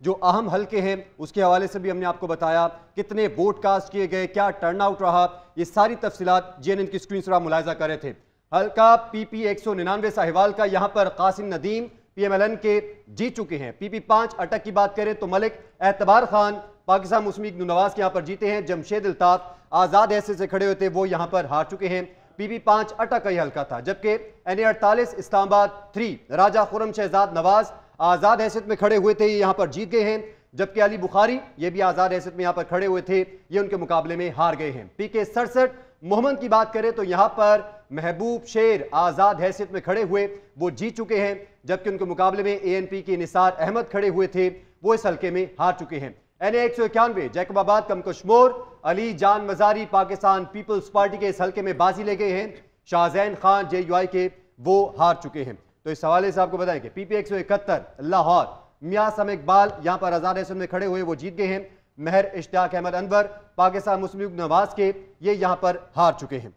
जो अहम हल्के हैं उसके हवाले से भी हमने आपको बताया, कितने वोट कास्ट किए गए, क्या टर्नआउट रहा, ये सारी तफसीलात जेएनएन की स्क्रीन पर आप मुलाहिजा कर रहे थे। हल्का पीपी 199 साहिवाल का यहां पर कासिम नदीम पीएमएलएन के जीत चुके हैं। पीपी 5 अटक की बात करें तो मलिक एतबार खान पाकिस्तान मुस्लिम लीग नवाज के यहां पर जीते हैं। जमशेद अल्ताफ आजाद ऐसे से खड़े हुए थे, वो यहां पर हार चुके हैं। पीपी 5 अटक का ही हल्का था, जबकि एनए 48 इस्लामाबाद 3 राजा खुरम शहजाद नवाज आजाद हैसियत में खड़े हुए थे, ये यहां पर जीत गए हैं। जबकि अली बुखारी ये भी आजाद हैसियत में यहां पर खड़े हुए थे, ये उनके मुकाबले में हार गए हैं। पीके 67 मोहम्मद की बात करें तो यहां पर महबूब शेर आजाद हैसियत में खड़े हुए, वो जीत चुके हैं। जबकि उनके मुकाबले में एएनपी के निसार अहमद खड़े हुए थे, वो इस हल्के में हार चुके हैं। एनए 191 जैकबाबाद कमकशमोर अली जान मजारी पाकिस्तान पीपल्स पार्टी के इस हल्के में बाजी ले गए हैं। शाहजैन खान जेयूआई के वो हार चुके हैं। तो इस हवाले से आपको बताएं कि पीपी 171 लाहौर मियां सम इकबाल यहां पर आजाद हैसियत में खड़े हुए, वो जीत गए हैं। महर इश्तियाक अहमद अनवर पाकिस्तान मुस्लिम लीग नवाज के, ये यहां पर हार चुके हैं।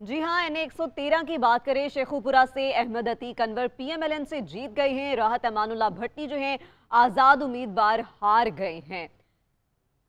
जी हाँ, एनए 113 की बात करें, शेखुपुरा से अहमद अतीक अनवर पीएमएलएन से जीत गए हैं। राहत अमानुल्लाह भट्टी जो हैं आजाद उम्मीदवार हार गए हैं।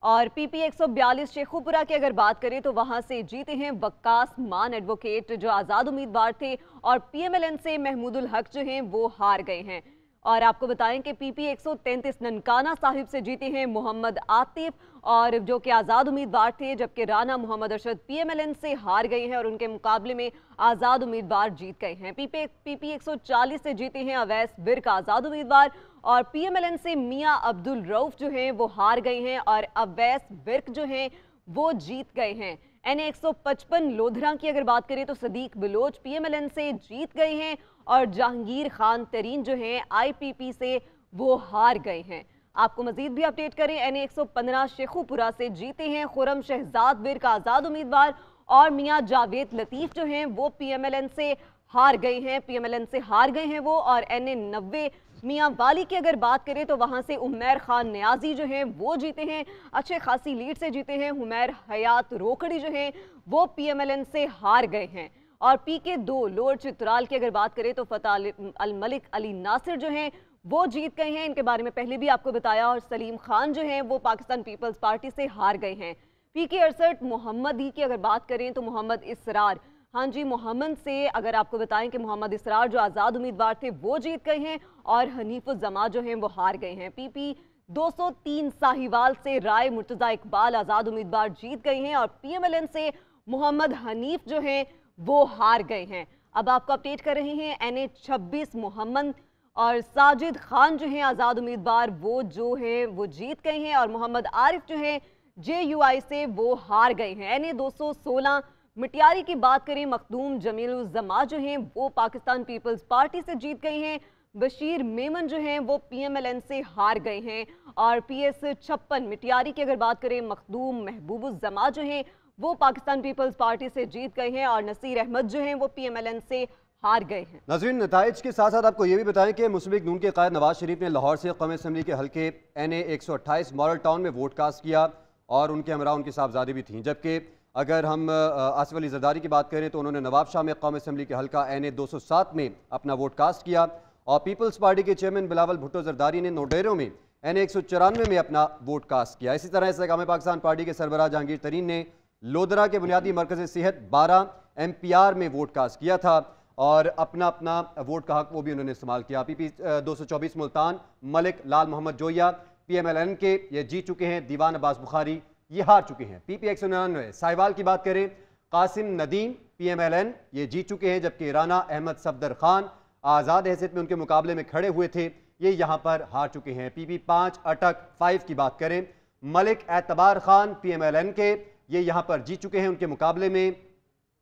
और पीपी 142 शेखुपुरा की अगर बात करें तो वहां से जीते हैं वक्कास मान एडवोकेट जो आजाद उम्मीदवार थे, और पीएमएलएन से महमूदुल हक जो हैं वो हार गए हैं। और आपको बताएं कि पीपी 133 ननकाना साहिब से जीते हैं मोहम्मद आतिफ, और जो कि आज़ाद उम्मीदवार थे, जबकि राना मोहम्मद अरशद पीएमएलएन से हार गए हैं और उनके मुकाबले में आज़ाद उम्मीदवार जीत गए हैं। पीपी 140 से जीते हैं अवैस विर्क आज़ाद उम्मीदवार, और पीएमएलएन से मियां अब्दुल रऊफ जो हैं वो हार गए हैं और अवैस विर्क जो हैं वो जीत गए हैं। एनए 155 लोधरा की अगर बात करें तो सदीक बलोच पीएमएलएन से जीत गए हैं, और जहांगीर खान तरीन जो हैं आईपीपी से वो हार गए हैं। आपको मजीद भी अपडेट करें, एनए 115 शेखुपुरा से जीते हैं खुरम शहजाद विर्क आज़ाद उम्मीदवार, और मियां जावेद लतीफ़ जो हैं वो पीएमएलएन से हार गए हैं, पीएमएलएन से हार गए हैं वो। और एनए 90 मियां वाली की अगर बात करें तो वहां से उमैर खान न्याजी जो हैं वो जीते हैं, अच्छे खासी लीड से जीते हैं। हुमैर हयात रोकड़ी जो हैं वो पीएमएलएन से हार गए हैं। और पीके 2 लोअर चित्राल की अगर बात करें तो फतेह अल मलिक अली नासिर जो हैं वो जीत गए हैं, इनके बारे में पहले भी आपको बताया। और सलीम खान जो हैं वो पाकिस्तान पीपल्स पार्टी से हार गए हैं। पीके 68 मोहम्मदी की अगर बात करें तो मोहम्मद इसरार, हाँ जी, मोहम्मद से अगर आपको बताएं कि मोहम्मद इसरार जो आज़ाद उम्मीदवार थे वो जीत गए हैं, और हनीफुज़्ज़मा जो हैं वो हार गए हैं। पीपी 203 साहिवाल से राय मुर्तज़ा इकबाल आज़ाद उम्मीदवार जीत गए हैं, और पीएमएलएन से मोहम्मद हनीफ जो हैं वो हार गए हैं। अब आपको अपडेट कर रहे हैं एनए 26 मोहम्मद और साजिद खान जो हैं आज़ाद उम्मीदवार वो जो हैं वो जीत गए हैं, और मोहम्मद आरिफ जो हैं जेयूआई से वो हार गए हैं। एनए 216 मिटियारी की बात करें, मखदूम जमील-उज़-जमा जो हैं वो पाकिस्तान पीपल्स पार्टी से जीत गए हैं। बशीर मेमन जो हैं वो पीएमएलएन से हार गए हैं। और पीएस 56 मिटियारी की अगर बात करें, मखदूम महबूब-उज़-जमा जो हैं वो पाकिस्तान पीपल्स पार्टी से जीत गए हैं, और नसीर अहमद जो हैं वो पीएमएलएन से हार गए हैं। नाज़रीन, नताइज के साथ साथ आपको ये भी बताएं कि मुस्लिम लीग नून के कायद नवाज शरीफ ने लाहौर से कौमी असम्बली के हल्के एनए 128 मॉडल टाउन में वोट कास्ट किया, और उनके हमरा उनकी साहबजादी भी थीं। जबकि अगर हम आसिफ अली जरदारी की बात करें तो उन्होंने नवाब शाह में कौमी असम्बली के हल्का एनए 207 में अपना वोट कास्ट किया, और पीपल्स पार्टी के चेयरमैन बिलावल भुट्टो जरदारी ने नोडेरों में एनए 194 में अपना वोट कास्ट किया। इसी तरह इस्तेकाम पाकिस्तान पार्टी के सरबराह जहांगीर तरीन ने लोधरा के बुनियादी मरकज़ सेहत 12 एमपीआर में वोट कास्ट किया था, और अपना अपना वोट का हक वो भी उन्होंने इस्तेमाल किया। पीपी 224 मुल्तान मलिक लाल मोहम्मद जोया पीएमएलएन के ये जीत चुके हैं। दीवान अब्बास बुखारी ये हार चुके हैं। पीपी 199 साहिवाल की बात करें, कासिम नदीम पीएमएलएन ये जीत चुके हैं, जबकि राना अहमद सफदर खान आज़ाद हैसियत में उनके मुकाबले में खड़े हुए थे, ये यहाँ पर हार चुके हैं। पीपी 5 अटक 5 की बात करें, मलिक एतबार खान पीएमएलएन के ये यहाँ पर जीत चुके हैं, उनके मुकाबले में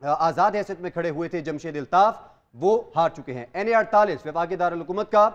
आज़ाद हैसियत में खड़े हुए थे जमशेद अल्ताफ, वो हार चुके हैं। एनए 48 वफाकी दारुल हुकूमत का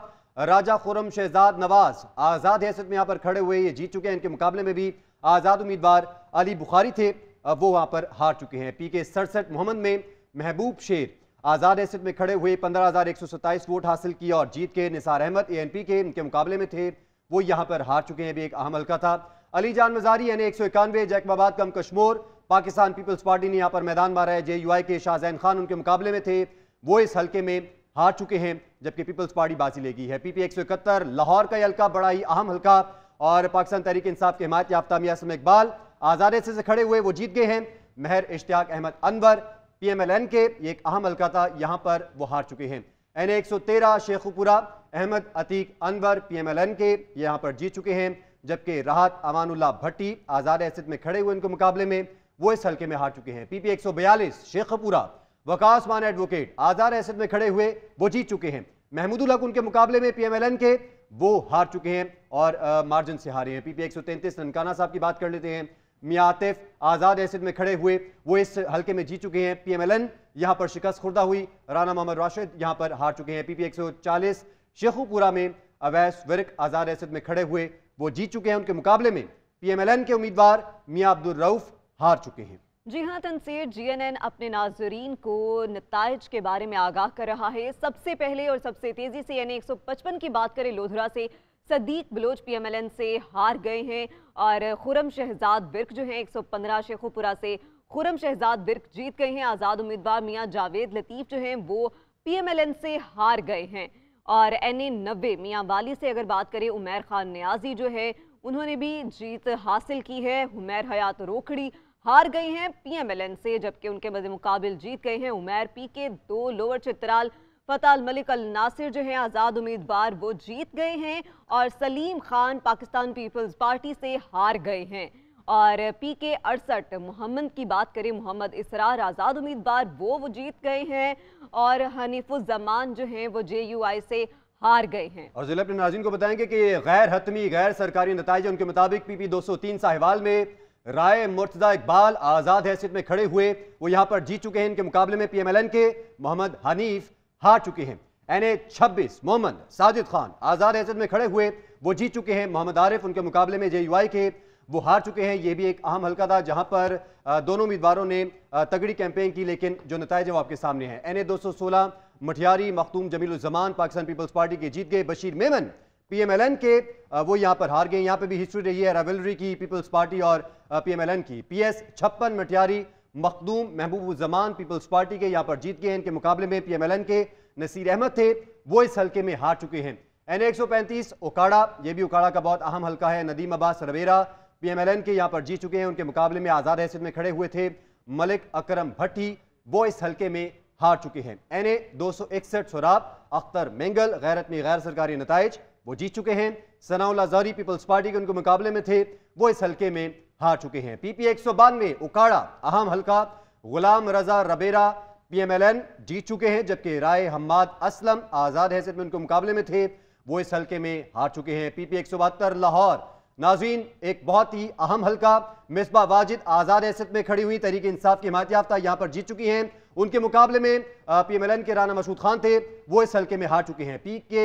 राजा खुरम शहजाद नवाज आज़ाद हैसियत में यहाँ पर खड़े हुए, ये जीत चुके हैं। इनके मुकाबले में भी आज़ाद उम्मीदवार अली बुखारी थे, वो वहाँ पर हार चुके हैं। पीके 67 मोहम्मद में महबूब शेर आज़ाद हैसियत में खड़े हुए 15,127 वोट हासिल किए और जीत के। निसार अहमद एएनपी के इनके मुकाबले में थे, वो यहाँ पर हार चुके हैं, भी एक अहम हल्का था। अली जान मजारी एनए 191 जैकबाबाद कम कश्मीर पाकिस्तान पीपल्स पार्टी ने यहाँ पर मैदान मारा है। जेयूआई के शाहजैन खान उनके मुकाबले में थे, वो इस हल्के में हार चुके हैं, जबकि पीपल्स पार्टी बाजी ले गई है। पीपी 171 लाहौर का हल्का बड़ा ही अहम हल्का, और पाकिस्तान तहरीक इंसाफ के हिमायत याफ्ता मियां सलीम इकबाल आज़ाद एसिड से खड़े हुए वो जीत गए हैं। महर इश्तियाक अहमद अनवर PMLN के ये एक अहम हल्का था, यहां पर वो हार चुके हैं। NA 113 शेखुपुरा अहमद अतीक अनवर PMLN के यहां पर जीत चुके हैं, जबकि राहत अमानुल्लाह भट्टी आज़ाद एसिड में खड़े हुए उनके मुकाबले में वो इस हल्के में हार चुके हैं। PP 142 शेखपुरा वकास मान एडवोकेट आज़ाद एसिड में खड़े हुए वो जीत चुके हैं। महमूदुल हक उनके मुकाबले में PMLN के वो हार चुके हैं और मार्जिन से हारे हैं। PP 133 ननकाना साहब की बात कर लेते हैं। मियां आतिफ आज़ाद एसिड में खड़े हुए वो इस हल्के में जीत चुके हैं। PMLN यहां पर शिकस्त खुर्दा हुई। राना मोहम्मद राशिद यहां पर हार चुके हैं। PP 140 शेखुपुरा में अवैस विरक आज़ाद एसिड में खड़े हुए वो जीत चुके हैं। उनके मुकाबले में PMLN के उम्मीदवार मियां अब्दुल रऊफ हार चुके हैं। जी हाँ तनसीर, GNN अपने नाजरीन को नताइज के बारे में आगाह कर रहा है। सबसे पहले और सबसे तेजी से NA 155 की बात करें, लोधरा से सदीक बलोच PMLN से हार गए हैं और खुरम शहजाद विर्क जो हैं 115 शेखुपुरा से खुरम शहजाद विर्क जीत गए हैं। आज़ाद उम्मीदवार मियां जावेद लतीफ़ जो हैं वो PMLN से हार गए हैं। और NA 90 मियां वाली से अगर बात करें, उमैर खान नियाजी जो है उन्होंने भी जीत हासिल की है। उमैर हयात रोखड़ी हार गई हैं PMLN से, जबकि उनके मज़े मुकाबिल जीत गए हैं उमैर PK 2 लोअर चित्राल फतेह अल मलिक अल नासिर जो हैं आज़ाद उम्मीदवार वो जीत गए हैं। और सलीम खान पाकिस्तान पीपल्स पार्टी से हार गए हैं। और PK 68 मोहम्मद की बात करें, मोहम्मद इसरार आज़ाद उम्मीदवार वो जीत गए हैं। और हनीफुज़्ज़मान जो हैं वो JUI से हार गए हैं। और जिले अपने नाज़रीन को बताएंगे कि गैर हतमी गैर सरकारी नताइज उनके मुताबिक PP 203 साहिवाल में राय मुर्तज़ा इकबाल आज़ाद हैसियत में खड़े हुए वो यहाँ पर जीत चुके हैं। इनके मुकाबले में PMLN के मोहम्मद हनीफ हार चुके हैं। NA 26 मोहम्मद साजिद खान आज़ाद हैसियत में खड़े हुए वो जीत चुके हैं। मोहम्मद आरिफ उनके मुकाबले में JUI के वो हार चुके हैं। ये भी एक अहम हल्का था जहाँ पर दोनों उम्मीदवारों ने तगड़ी कैंपेन की, लेकिन जो नताइज है वो आपके सामने है। NA 216 Matiari Makhdoom Jameeluzzaman Pakistan People's Party के जीत गए। बशीर मेमन PMLN के वो यहाँ पर हार गए। यहाँ पे भी हिस्ट्री रही है राइवलरी की पीपल्स पार्टी और PMLN की। PS 56 मठियारी मखदूम महबूबुज़्ज़मान पीपल्स पार्टी के यहाँ पर जीत गए हैं। इनके मुकाबले में PMLN के नसीर अहमद थे वो इस हल्के में हार चुके हैं। NA 135 उकाड़ा, ये भी उकाड़ा का बहुत अहम हल्का है। नदीम अब्बास रवेरा PMLN के यहाँ पर जीत चुके हैं। उनके मुकाबले में आज़ाद हैसियत में खड़े हुए थे मलिक अकरम भट्टी, वो इस हल्के में हार चुके हैं। NA 261 सुराब अख्तर मेंगल गैरत में गैर सरकारी नताइज वो जीत चुके हैं। सनाउल्लाह ज़ारी पीपल्स पार्टी के उनके मुकाबले में थे वो इस हल्के में हार चुके हैं। PP 192 उकाड़ा अहम हल्का गुलाम रजा रबेरा PMLN जीत चुके हैं, जबकि राय हम्माद असलम आज़ाद हैसियत में उनके मुकाबले में थे वो इस हल्के में हार चुके हैं। PP 172 लाहौर नाज़रीन एक बहुत ही अहम हल्का मिसबा वाजिद आज़ाद हैसियत में खड़ी हुई तहरीक इंसाफ की हिमायत याफ्ता यहाँ पर जीत चुकी हैं। उनके मुकाबले में PMLN के राना मसूद खान थे वो इस हल्के में हार चुके हैं। PK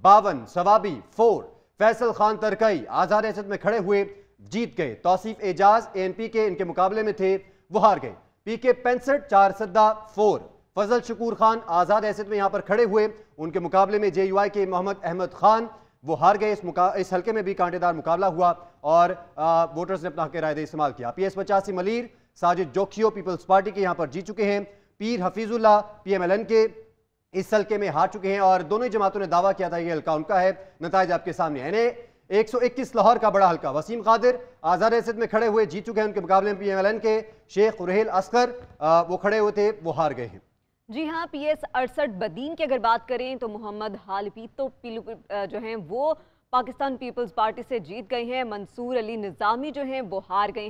52 सवाबी 4 फैसल खान तरकई आज़ाद हैसियत में खड़े हुए जीत गए। तौसीफ एजाज ANP के इनके मुकाबले में थे वो हार गए। PK 65 4 सद्दा 4 फजल शकूर खान आज़ाद हैसियत में यहाँ पर खड़े हुए, उनके मुकाबले में JUI के मोहम्मद अहमद खान वो हार गए। इस हल्के में भी कांटेदार मुकाबला हुआ और वोटर्स ने अपना हक राय इस्तेमाल किया। PS 85 Malir Sajid Jokhio People's Party के यहाँ पर जीत चुके हैं। पीर हफीजुल्लाह PMLN के इस हल्के में हार चुके हैं और दोनों ही जमातों ने दावा किया था ये हल्का उनका है। नताइज आपके सामने। NA 121 लाहौर का बड़ा हल्का वसीम कादिर आज़ाद हैसियत में खड़े हुए जीत चुके हैं। उनके मुकाबले में PMLN के शेख उरहेल असगर वो खड़े हुए थे वो हार गए हैं। जी हाँ, PS 68 बदीन की अगर बात करें तो मोहम्मद हालपीतो पिलू जो हैं वो पाकिस्तान पीपल्स पार्टी से जीत गए हैं। मंसूर अली निज़ामी जो हैं वो हार गए हैं।